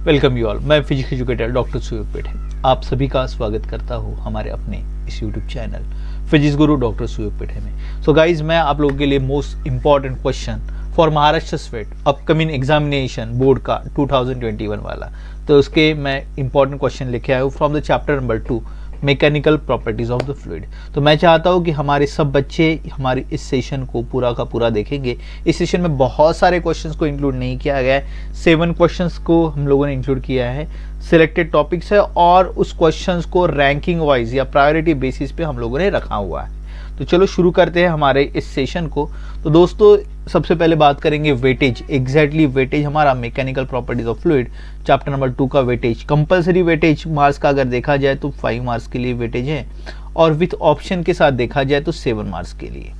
Welcome you all. मैं physics educator doctor सुयोग पेठे आप सभी का स्वागत करता हूँ हमारे अपने इस यूट्यूब चैनल फिजिक्स गुरु डॉक्टर सुयोग पेठे में। सो गाइज, मैं आप लोगों के लिए most important question for Maharashtra sweat upcoming examination board का 2021 वाला, तो उसके मैं इंपॉर्टेंट क्वेश्चन लेके आया हूँ from the chapter number 2 mechanical properties of the fluid. तो मैं चाहता हूँ कि हमारे सब बच्चे हमारे इस सेशन को पूरा का पूरा देखेंगे। इस सेशन में बहुत सारे क्वेश्चंस को इंक्लूड नहीं किया गया है, 7 क्वेश्चंस को हम लोगों ने इंक्लूड किया है, सिलेक्टेड टॉपिक्स है और उस क्वेश्चंस को रैंकिंग वाइज या प्रायोरिटी बेसिस पे हम लोगों ने रखा हुआ है। तो चलो शुरू करते हैं हमारे इस सेशन को। तो दोस्तों, सबसे पहले बात करेंगे वेटेज। एग्जैक्टली वेटेज हमारा mechanical properties of fluid chapter number 2 का वेटेज, कंपलसरी वेटेज मार्क्स का अगर देखा जाए तो 5 मार्क्स के लिए वेटेज है और विथ ऑप्शन के साथ देखा जाए तो 7 मार्क्स के लिए।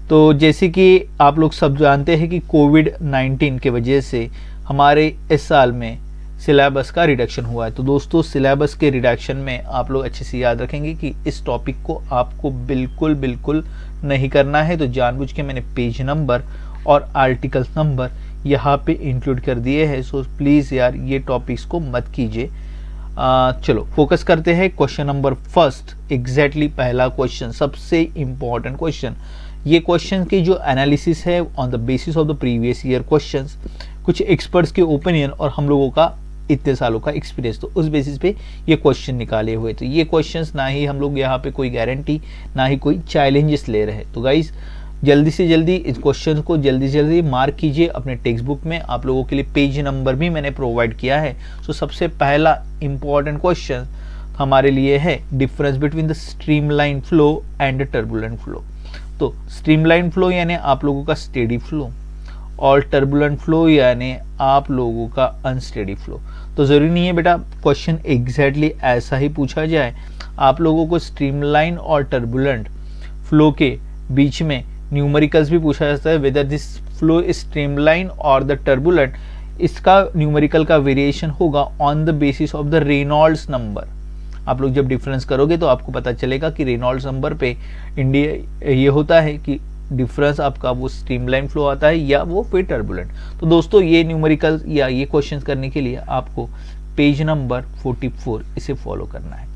तो जैसे कि आप लोग सब जानते हैं कि कोविड-19 के वजह से हमारे इस साल में सिलेबस का रिडक्शन हुआ है। तो दोस्तों, सिलेबस के रिडक्शन में आप लोग अच्छे से याद रखेंगे कि इस टॉपिक को आपको बिल्कुल नहीं करना है। तो जानबूझ के मैंने पेज नंबर और आर्टिकल नंबर यहाँ पे इंक्लूड कर दिए हैं। सो प्लीज़ यार, ये टॉपिक्स को मत कीजिए। चलो फोकस करते हैं क्वेश्चन नंबर फर्स्ट। एग्जैक्टली पहला क्वेश्चन, सबसे इंपॉर्टेंट क्वेश्चन। ये क्वेश्चन की जो एनालिसिस है on the basis of the previous year questions, कुछ एक्सपर्ट्स के ओपिनियन और हम लोगों का इतने सालों का एक्सपीरियंस, तो उस बेसिस पे ये क्वेश्चन निकाले हुए। तो ये क्वेश्चंस ना ही हम लोग यहाँ पे कोई गारंटी ना ही कोई चैलेंजेस ले रहे हैं। तो गाइज, जल्दी से जल्दी इस क्वेश्चन को जल्दी से जल्दी मार्क कीजिए अपने टेक्स्ट बुक में। आप लोगों के लिए पेज नंबर भी मैंने प्रोवाइड किया है। सो सबसे पहला इंपॉर्टेंट क्वेश्चन हमारे लिए है difference between the streamline flow and turbulent flow. तो स्ट्रीमलाइन फ्लो यानी आप लोगों का स्टेडी फ्लो और टर्बुलेंट फ्लो यानी आप लोगों का अनस्टेडी फ्लो। तो ज़रूरी नहीं है बेटा क्वेश्चन एग्जैक्टली ऐसा ही पूछा जाए। आप लोगों को स्ट्रीमलाइन और टर्बुलेंट फ्लो के बीच में न्यूमेरिकल्स भी पूछा जाता है, whether this flow is streamline और द टर्बुलेंट। इसका न्यूमेरिकल का वेरिएशन होगा on the basis of the Reynolds number. आप लोग जब डिफरेंस करोगे तो आपको पता चलेगा कि रेनॉल्ड्स नंबर पे इंडिया ये होता है कि डिफरेंस आपका वो स्ट्रीमलाइन फ्लो आता है या वो फिर टर्बुलेंट। तो दोस्तों, ये न्यूमेरिकल या ये क्वेश्चंस करने के लिए आपको पेज नंबर 44 इसे फॉलो करना है।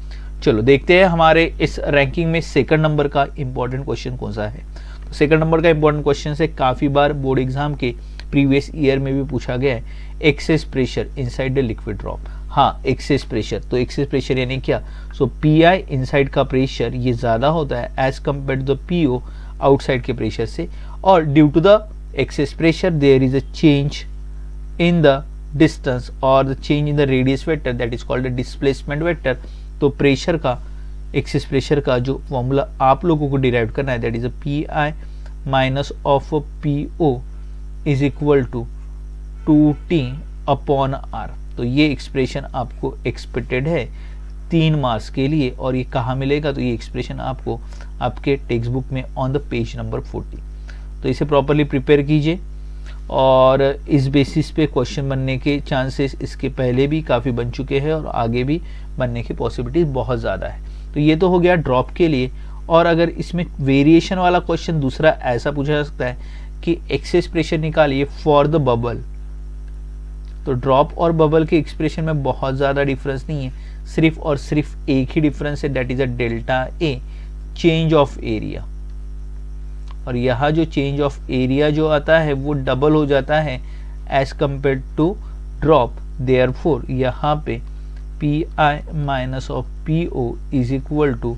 चलो देखते हैं हमारे इस रैंकिंग में सेकंड नंबर का इंपॉर्टेंट क्वेश्चन कौन सा है। तो सेकंड नंबर का इंपॉर्टेंट क्वेश्चन से काफ़ी बार बोर्ड एग्जाम के प्रीवियस ईयर में भी पूछा गया है, excess pressure inside the liquid drop. हाँ, एक्सेस प्रेशर, तो एक्सेस प्रेशर यानी क्या? So P I. इनसाइड का प्रेशर ये ज़्यादा होता है as compared to the P O. Outside के प्रेशर से, और due to the excess pressure there is a change in the distance और the change in the radius vector, that is called the displacement vector. तो pressure का, excess pressure का जो formula आप लोगों को डिराइव करना है, that is a PI. Minus of PO. Is equal to 2T upon R. तो ये एक्सप्रेशन आपको एक्सपेक्टेड है 3 मार्क्स के लिए, और ये कहाँ मिलेगा? तो ये एक्सप्रेशन आपको आपके टेक्स्ट बुक में ऑन द पेज नंबर 40। तो इसे प्रॉपरली प्रिपेयर कीजिए और इस बेसिस पे क्वेश्चन बनने के चांसेस इसके पहले भी काफ़ी बन चुके हैं और आगे भी बनने की पॉसिबिलिटीज बहुत ज़्यादा है। तो ये तो हो गया ड्रॉप के लिए। और अगर इसमें वेरिएशन वाला क्वेश्चन दूसरा ऐसा पूछा जा सकता है कि एक्सेस प्रेशर निकालिए फॉर द बबल। तो ड्रॉप और बबल के एक्सप्रेशन में बहुत ज़्यादा डिफरेंस नहीं है, सिर्फ और सिर्फ एक ही डिफरेंस है, that is a delta A, change of area. और यहाँ जो चेंज ऑफ एरिया जो आता है वो डबल हो जाता है as compare to drop. Therefore यहाँ पे P I. Minus of PO. Is equal to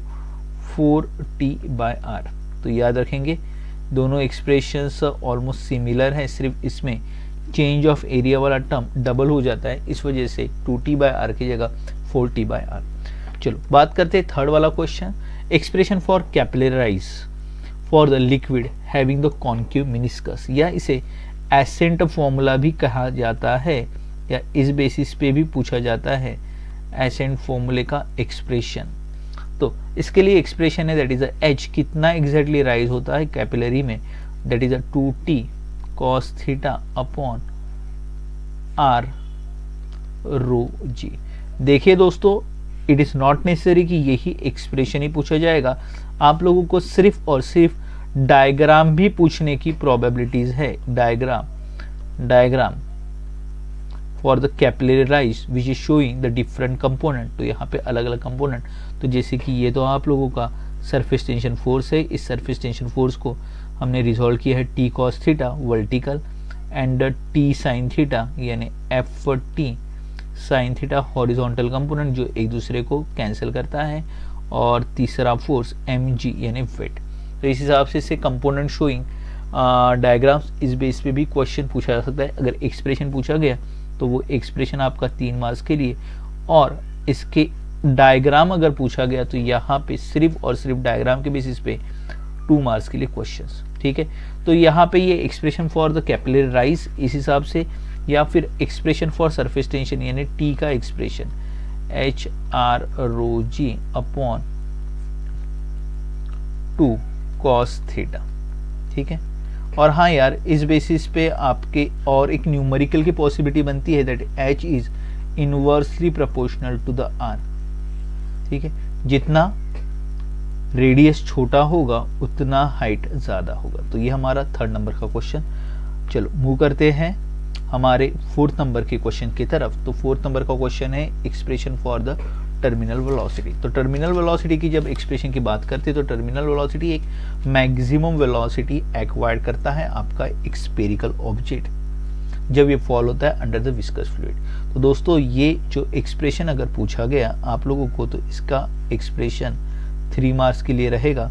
4T/R। तो याद रखेंगे दोनों एक्सप्रेशंस ऑलमोस्ट सिमिलर है, सिर्फ इसमें चेंज ऑफ एरिया वाला टर्म डबल हो जाता है, इस वजह से 2T/R की जगह 4T/R। चलो बात करते हैं थर्ड वाला question, expression for capillary rise for the liquid having the concave meniscus, या इसे एसेंट फॉर्मूला भी कहा जाता है, या इस बेसिस पे भी पूछा जाता है एसेंट फॉर्मूले का एक्सप्रेशन। तो इसके लिए एक्सप्रेशन है, दैट इज एच कितना एग्जैक्टली राइज होता है कैपिलरी में, that is 2T cos theta upon R रो जी। देखिए दोस्तों, इट इज नॉट नेसेसरी कि यही एक्सप्रेशन ही पूछा जाएगा, आप लोगों को सिर्फ और सिर्फ डायग्राम भी पूछने की प्रोबेबिलिटीज है। Diagram for the capillary rise which is showing the different component. तो यहाँ पे अलग अलग कंपोनेंट, तो जैसे कि ये तो आप लोगों का सरफेस टेंशन फोर्स है, इस सरफेस टेंशन फोर्स को हमने रिजॉल्व किया है T cos theta vertical and T sine theta यानी F T sine theta horizontal component जो एक दूसरे को कैंसिल करता है, और तीसरा फोर्स एम जी यानी वेट। तो इस हिसाब से कंपोनेंट शोइंग डायग्राम्स इस बेस पे भी क्वेश्चन पूछा जा सकता है। अगर एक्सप्रेशन पूछा गया तो वो एक्सप्रेशन आपका 3 मार्क्स के लिए, और इसके डायग्राम अगर पूछा गया तो यहाँ पे सिर्फ और सिर्फ डायग्राम के बेसिस पे 2 मार्क्स के लिए क्वेश्चंस। ठीक है, तो यहाँ पे ये expression for the capillary rise इस हिसाब से, या फिर एक्सप्रेशन फॉर सरफेस टेंशन यानी टी का एक्सप्रेशन एच आर रो जी अपॉन 2 कॉस थीटा। ठीक है, और हाँ यार इस बेसिस पे आपके और एक न्यूमेरिकल की पॉसिबिलिटी बनती है that H is inversely proportional to the R. ठीक है, जितना रेडियस छोटा होगा उतना हाइट ज्यादा होगा। तो ये हमारा 3rd नंबर का क्वेश्चन। चलो मूव करते हैं हमारे 4th नंबर के क्वेश्चन की तरफ। तो 4th नंबर का क्वेश्चन है expression for the terminal velocity. तो टर्मिनल वेलोसिटी की जब एक्सप्रेशन की बात करते हैं तो टर्मिनल वेलोसिटी एक मैक्सिमम वेलोसिटी एक्वायर्ड करता है आपका एक स्फेरिकल ऑब्जेक्ट जब ये फॉल होता है अंडर द विस्कस फ्लूइड। तो दोस्तों ये जो एक्सप्रेशन अगर पूछा गया आप लोगों को तो इसका एक्सप्रेशन 3 मार्क्स के लिए रहेगा,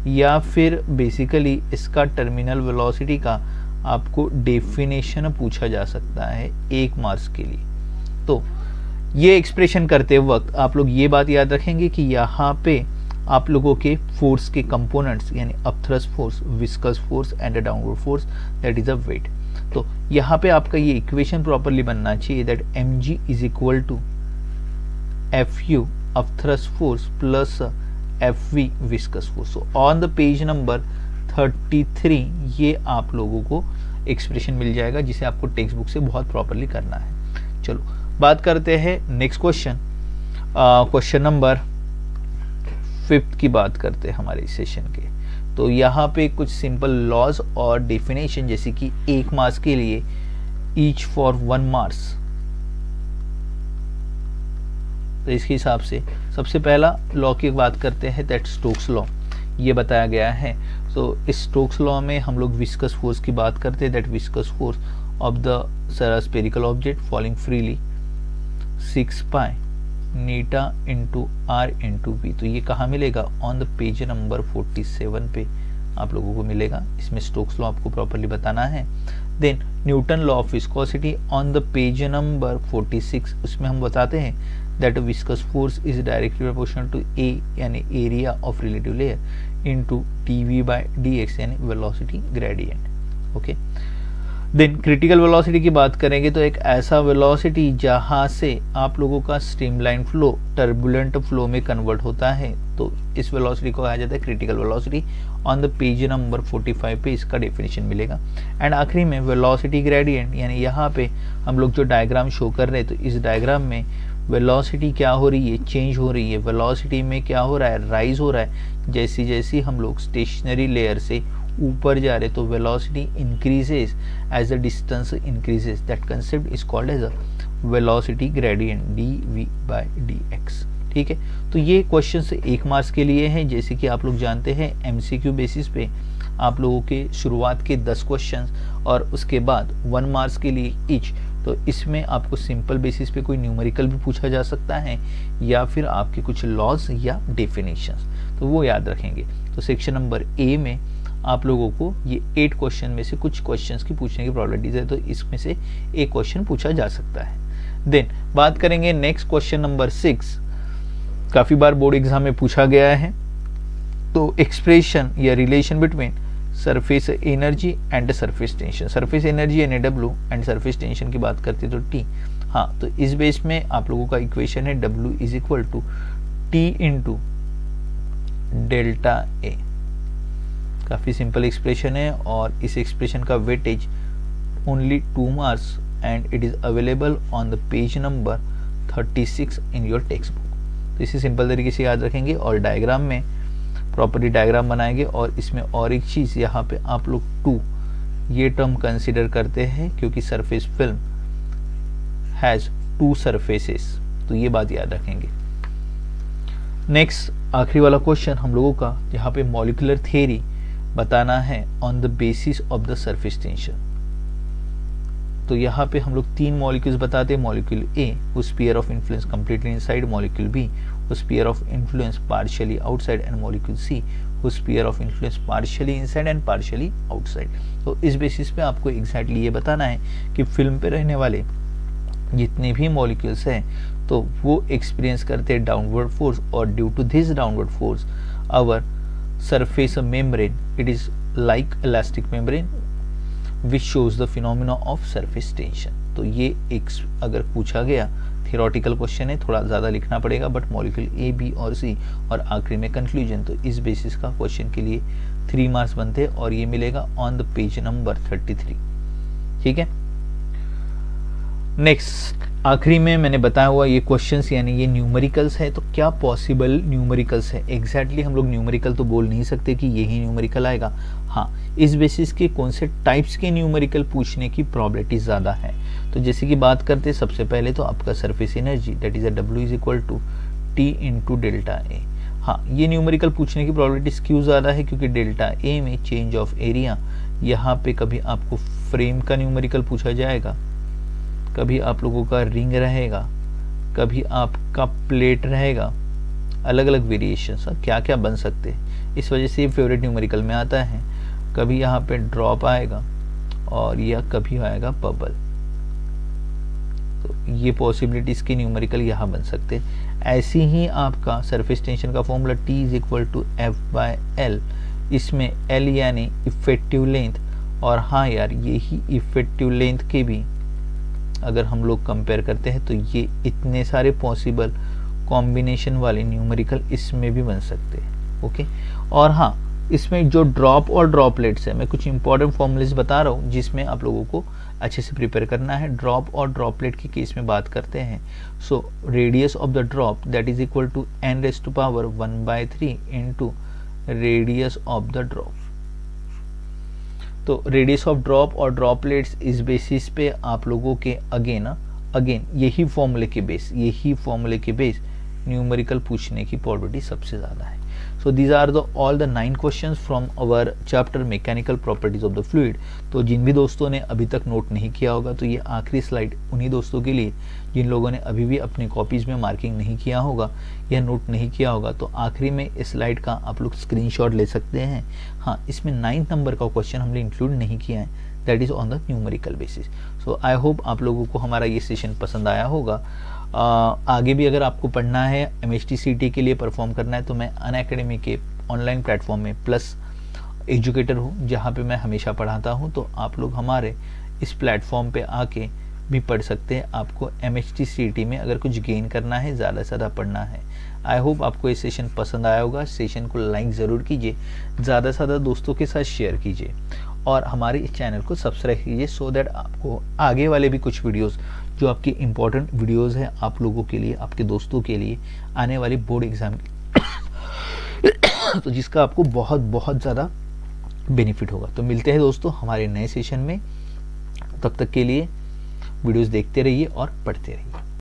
या फिर बेसिकली इसका टर्मिनल वेलोसिटी का आपको डेफिनेशन पूछा जा सकता है 1 मार्क्स के लिए। तो ये एक्सप्रेशन करते वक्त आप लोग ये बात याद रखेंगे कि यहाँ पे आप लोगों के फोर्स के कंपोनेंट्स यानी upthrust force, viscous force and downward force that is a weight. तो यहाँ पे आपका ये इक्वेशन प्रॉपरली बनना चाहिए that M G is equal to F U upthrust force plus F V viscous force. So on the page number 33 ये आप लोगों को एक्सप्रेशन मिल जाएगा जिसे आपको टेक्स्ट बुक से बहुत प्रॉपरली करना है। चलो बात करते हैं नेक्स्ट क्वेश्चन, क्वेश्चन नंबर 5 की बात करते हैं हमारे सेशन के। तो यहाँ पे कुछ सिंपल लॉज और डेफिनेशन जैसे कि 1 मार्क्स के लिए ईच फॉर 1 मार्क्स। तो इसके हिसाब से सबसे पहला लॉ की बात करते हैं दैट स्टोक्स लॉ, ये बताया गया है। तो इस स्टोक्स लॉ में हम लोग विस्कस फोर्स की बात करते हैं that viscous force of the spherical object falling freely 6 pi eta into R into V. तो ये कहाँ मिलेगा? ऑन द पेज नंबर 47 पे आप लोगों को मिलेगा। इसमें स्टोक्स लॉ आपको प्रॉपरली बताना है। Then Newton law of viscosity on the page number 46, उसमें हम बताते हैं that viscous force is directly proportional to A यानी area of relative layer into D by D X यानी velocity gradient. Okay, then critical velocity की बात करेंगे तो एक ऐसा वेलोसिटी जहां से आप लोगों का स्ट्रीमलाइन फ्लो टर्बुलेंट फ्लो में कन्वर्ट होता है, तो इस वेलोसिटी को कहा जाता है critical velocity. On the page number 45 पे इसका डेफिनेशन मिलेगा। एंड आखिरी में वेलोसिटी ग्रेडियंट यानी यहाँ पे हम लोग जो डायग्राम शो कर रहे हैं तो इस डायग्राम में वेलोसिटी क्या हो रही है? चेंज हो रही है। वेलोसिटी में क्या हो रहा है? राइज हो रहा है। जैसी जैसी हम लोग स्टेशनरी लेयर से ऊपर जा रहे तो velocity increases as the distance increases. That concept is called as a velocity gradient D V by D X. ठीक है, तो ये क्वेश्चन से 1 मार्क्स के लिए है। जैसे कि आप लोग जानते हैं एमसीक्यू बेसिस पे आप लोगों के शुरुआत के 10 क्वेश्चंस और उसके बाद 1 मार्क्स के लिए ईच। तो इसमें आपको सिंपल बेसिस पे कोई न्यूमेरिकल भी पूछा जा सकता है या फिर आपके कुछ लॉज या डेफिनेशंस, तो वो याद रखेंगे। तो सेक्शन नंबर ए में आप लोगों को ये 8 क्वेश्चन में से कुछ क्वेश्चंस की पूछने की प्रोबेबिलिटीज है, तो इसमें से एक क्वेश्चन पूछा जा सकता है। देन बात करेंगे नेक्स्ट क्वेश्चन नंबर 6, काफी बार बोर्ड एग्जाम में पूछा गया है। तो एक्सप्रेशन या relation between surface energy and surface tension. Surface energy यानी W एंड सरफेस टेंशन की बात करते तो T। हाँ, तो इस बेस में आप लोगों का इक्वेशन है W is equal to T into delta A. काफी सिंपल एक्सप्रेशन है और इस एक्सप्रेशन का weightage only 2 marks and it is available on the page number 36 in your textbook. तो इसे सिंपल तरीके से याद रखेंगे और डायग्राम में प्रॉपर्ली डायग्राम बनाएंगे। और इसमें और एक चीज़ यहाँ पे आप लोग 2 ये टर्म कंसिडर करते हैं क्योंकि सरफेस फिल्म हैज़ 2 सरफेसेस। तो ये बात याद रखेंगे। नेक्स्ट आखिरी वाला क्वेश्चन हम लोगों का, यहाँ पे मॉलिक्यूलर थियरी बताना है on the basis of the surface tension. तो यहाँ पे हम लोग 3 मॉलिक्यूल्स बताते हैं। मॉलिक्यूल ए वो sphere of influence completely inside, molecule B वो sphere of influence partially outside, and molecule C वो sphere of influence partially inside and partially outside. तो इस बेसिस पे आपको एग्जैक्टली ये बताना है कि फिल्म पे रहने वाले जितने भी मॉलिक्यूल्स हैं तो वो एक्सपीरियंस करते हैं डाउनवर्ड फोर्स, और due to this downward force our surface membrane it is like elastic membrane which shows the phenomena of surface tension. तो ये एक अगर पूछा गया थियोरेटिकल क्वेश्चन है, थोड़ा ज़्यादा लिखना पड़ेगा, बट मॉलिक्यूल ए बी और सी और आखिरी में कंक्लूजन। तो इस बेसिस का क्वेश्चन के लिए 3 मार्क्स बनते हैं और ये मिलेगा ऑन द पेज नंबर 33। ठीक है। नेक्स्ट आखिरी में मैंने बताया हुआ ये क्वेश्चंस यानी ये न्यूमेरिकल्स है। तो क्या पॉसिबल न्यूमेरिकल्स है? एग्जैक्टली हम लोग न्यूमेरिकल तो बोल नहीं सकते कि यही न्यूमेरिकल आएगा। हाँ, इस बेसिस के कौन से टाइप्स के न्यूमेरिकल पूछने की प्रोबेबिलिटी ज़्यादा है। तो जैसे कि बात करते हैं सबसे पहले तो आपका surface energy that is W is equal to T into delta A. हाँ, ये न्यूमेरिकल पूछने की प्रोबेबिलिटी क्यों ज़्यादा है? क्योंकि डेल्टा ए में चेंज ऑफ एरिया, यहाँ पे कभी आपको फ्रेम का न्यूमेरिकल पूछा जाएगा, कभी आप लोगों का रिंग रहेगा, कभी आपका प्लेट रहेगा, अलग अलग वेरिएशंस क्या क्या बन सकते हैं। इस वजह से ये फेवरेट न्यूमेरिकल में आता है। कभी यहाँ पे ड्रॉप आएगा और या कभी आएगा बबल। तो ये पॉसिबिलिटीज के न्यूमेरिकल यहाँ बन सकते हैं। ऐसे ही आपका सरफेस टेंशन का formula T is equal to F/L, इसमें L यानी इफेक्टिव लेंथ, और हाँ यार यही इफेक्टिव लेंथ के भी अगर हम लोग कंपेयर करते हैं तो ये इतने सारे पॉसिबल कॉम्बिनेशन वाले न्यूमेरिकल इसमें भी बन सकते हैं। ओके, और हाँ इसमें जो ड्रॉप और ड्रॉपलेट्स है, मैं कुछ इंपॉर्टेंट फॉर्मूलेस बता रहा हूँ जिसमें आप लोगों को अच्छे से प्रिपेयर करना है। ड्रॉप और ड्रॉपलेट के केस में बात करते हैं। So radius of the drop that is equal to n⁻⁴ into radius of the drop. तो रेडियस ऑफ ड्रॉप और ड्रॉपलेट्स इस बेसिस पे आप लोगों के अगेन यही फॉर्मूले के बेस न्यूमेरिकल पूछने की प्रोबेबिलिटी सबसे ज़्यादा है। So these are the all the 9 questions from our chapter mechanical properties of the fluid. तो जिन भी दोस्तों ने अभी तक नोट नहीं किया होगा तो ये आखिरी स्लाइड उन्हीं दोस्तों के लिए जिन लोगों ने अभी भी अपनी कॉपीज़ में मार्किंग नहीं किया होगा या नोट नहीं किया होगा। तो आखिरी में इस स्लाइड का आप लोग स्क्रीनशॉट ले सकते हैं। हाँ, इसमें 9 नंबर का क्वेश्चन हमने इंक्लूड नहीं किया है, that is on the numerical basis. So I hope आप लोगों को हमारा ये सेशन पसंद आया होगा। आगे भी अगर आपको पढ़ना है, MHTCT के लिए परफॉर्म करना है, तो मैं अनअकैडमी के ऑनलाइन प्लेटफॉर्म में प्लस एजुकेटर हूँ जहाँ पे मैं हमेशा पढ़ाता हूँ। तो आप लोग हमारे इस प्लेटफॉर्म पे आके भी पढ़ सकते हैं। आपको MHTCT में अगर कुछ गेन करना है, ज़्यादा से ज़्यादा पढ़ना है। आई होप आपको ये सेशन पसंद आया होगा। सेशन को लाइक ज़रूर कीजिए, ज़्यादा से ज़्यादा दोस्तों के साथ शेयर कीजिए और हमारे इस चैनल को सब्सक्राइब कीजिए सो दैट आपको आगे वाले भी कुछ वीडियोस जो आपकी इम्पोर्टेंट वीडियोस हैं आप लोगों के लिए, आपके दोस्तों के लिए आने वाली बोर्ड एग्जाम तो जिसका आपको बहुत बहुत ज़्यादा बेनिफिट होगा। तो मिलते हैं दोस्तों हमारे नए सेशन में, तब तक के लिए वीडियोस देखते रहिए और पढ़ते रहिए।